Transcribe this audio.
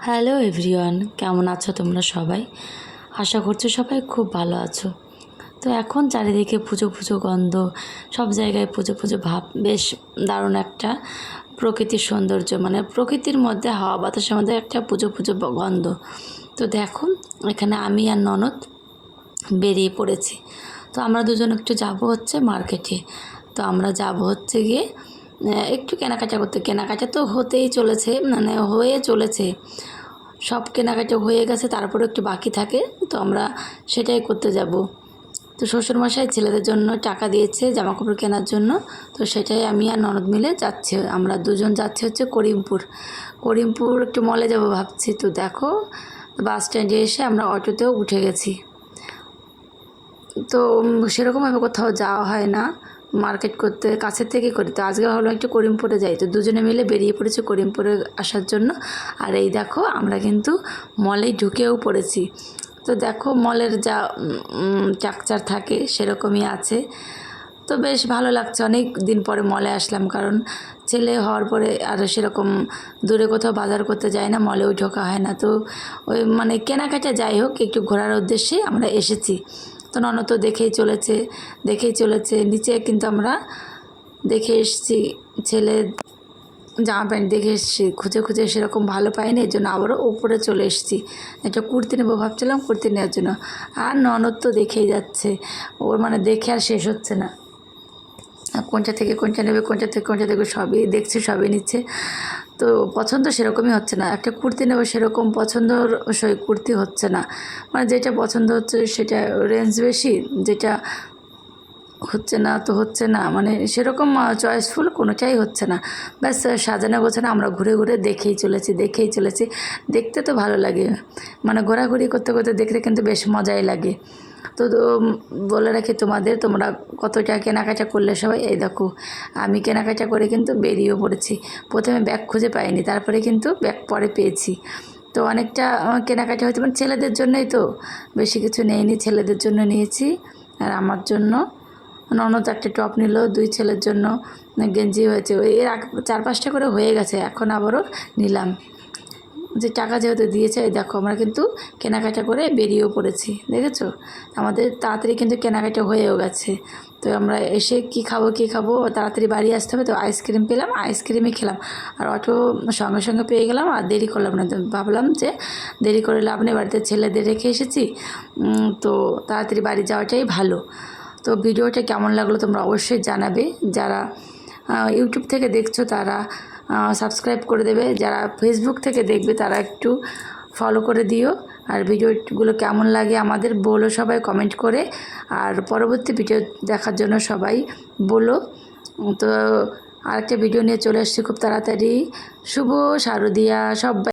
Hello everyone, কেমন আছো তোমরা সবাই? আশা করছো সবাই খুব ভালো আছো। তো এখন চারিদিকে পুজো পুজো গন্ধ, সব জায়গায় পুজো পুজো ভাব, বেশ দারুণ একটা প্রকৃতির সৌন্দর্য, মানে প্রকৃতির মধ্যে হাওয়া বাতাসের মধ্যে একটা পুজো পুজো গন্ধ। তো দেখো, এখানে আমি আর ননদ বেরিয়ে পড়েছি। তো আমরা দুজন একটু যাব হচ্ছে মার্কেটে। তো আমরা যাব হচ্ছে গিয়ে একটু কেনাকাটা করতে। কেনাকাটা তো হতেই চলেছে, মানে হয়ে চলেছে, সব কেনাকাটা হয়ে গেছে, তারপরে একটু বাকি থাকে। তো আমরা সেটাই করতে যাব। তো শ্বশুরমশাই ছেলেদের জন্য টাকা দিয়েছে জামাকাপড় কেনার জন্য। তো সেটাই আমি আর ননদ মিলে যাচ্ছি। আমরা দুজন যাচ্ছি হচ্ছে করিমপুর। করিমপুর একটু মলে যাব ভাবছি। তো দেখো, বাস স্ট্যান্ডে এসে আমরা অটোতেও উঠে গেছি। তো সেরকমভাবে কোথাও যাওয়া হয় না মার্কেট করতে, কাছের থেকে করি। তো আজকে ভাবলাম একটু করিমপুরে যাই। তো দুজনে মিলে বেরিয়ে পড়েছি করিমপুরে আসার জন্য। আর এই দেখো, আমরা কিন্তু মলেই ঢুকেও পড়েছি। তো দেখো, মলের যা স্ট্রাকচার থাকে সেরকমই আছে। তো বেশ ভালো লাগছে, অনেক দিন পরে মলে আসলাম, কারণ ছেলে হওয়ার পরে আর সেরকম দূরে কোথাও বাজার করতে যায় না, মলেও ঢোকা হয় না। তো ওই মানে কেনাকাটা যাই হোক, একটু ঘোরার উদ্দেশ্যে আমরা এসেছি। তো ননদ তো দেখেই চলেছে নিচে, কিন্তু আমরা দেখে এসেছি। ছেলে জামা প্যান্ট দেখে এসেছি, খুঁজে খুঁজে সেরকম ভালো পাইনি, এর জন্য আবারও উপরে চলে এসেছি। একটা কুর্তি নেবো ভাবছিলাম, কুর্তি নেওয়ার জন্য। আর ননদ তো দেখেই যাচ্ছে, ওর মানে দেখে আর শেষ হচ্ছে না। কোনটা থেকে কোনটা নেবে, কোনটা থেকে কোনটা দেখবে, সবই দেখছে, সবই নিচ্ছে। তো পছন্দ সেরকমই হচ্ছে না। একটা কুর্তি নেবো, সেরকম পছন্দর সই কুর্তি হচ্ছে না। মানে যেটা পছন্দ হচ্ছে সেটা রেঞ্জ বেশি, যেটা হচ্ছে না, মানে সেরকম চয়েসফুল কোনোটাই হচ্ছে না। ব্যাস সাজানো গোছানো আমরা ঘুরে ঘুরে দেখেই চলেছি। দেখতে তো ভালো লাগে, মানে ঘোরাঘুরি করতে করতে দেখতে কিন্তু বেশ মজাই লাগে। তো বলে রাখি তোমাদের, তোমরা কতটা কেনাকাটা করলে সবাই। এই দেখো, আমি কেনাকাটা করে কিন্তু বেরিয়েও পড়েছি। প্রথমে ব্যাগ খুঁজে পাইনি, তারপরে কিন্তু ব্যাগ পরে পেয়েছি। তো অনেকটা কেনাকাটা হয়েছে, মানে ছেলেদের জন্যই, তো বেশি কিছু নেইনি, ছেলেদের জন্য নিয়েছি আর আমার জন্য। ননদ একটা টপ নিল, দুই ছেলের জন্য গেঞ্জি হয়েছে। ওই এর 4-5টা করে হয়ে গেছে, এখন আবারও নিলাম। যে টাকা যেহেতু দিয়েছে, দেখো আমরা কিন্তু কেনাকাটা করে বেরিয়েও পড়েছি, দেখেছো? আমাদের তাড়াতাড়ি কিন্তু কেনাকাটা হয়েও গেছে। তো আমরা এসে কি খাবো, তাড়াতাড়ি বাড়ি আসতে হবে। তো আইসক্রিম পেলাম, আইসক্রিমই খেলাম। আর অটো সঙ্গে সঙ্গে পেয়ে গেলাম, আর দেরি করলাম না। তো ভাবলাম যে দেরি করে লাভ নেই, বাড়িতে ছেলেদের রেখে এসেছি, তো তাড়াতাড়ি বাড়ি যাওয়াটাই ভালো। তো ভিডিওটা কেমন লাগলো তোমরা অবশ্যই জানাবে। যারা ইউটিউব থেকে দেখছো তারা সাবস্ক্রাইব করে দেবে, যারা ফেসবুক থেকে দেখবে তারা একটু ফলো করে দিও। আর ভিডিওগুলো কেমন লাগে আমাদের বলো সবাই কমেন্ট করে। আর পরবর্তী ভিডিও দেখার জন্য সবাই বলো। তো আরেকটা ভিডিও নিয়ে চলে আসছি খুব তাড়াতাড়ি। শুভ শারদিয়া সবাই।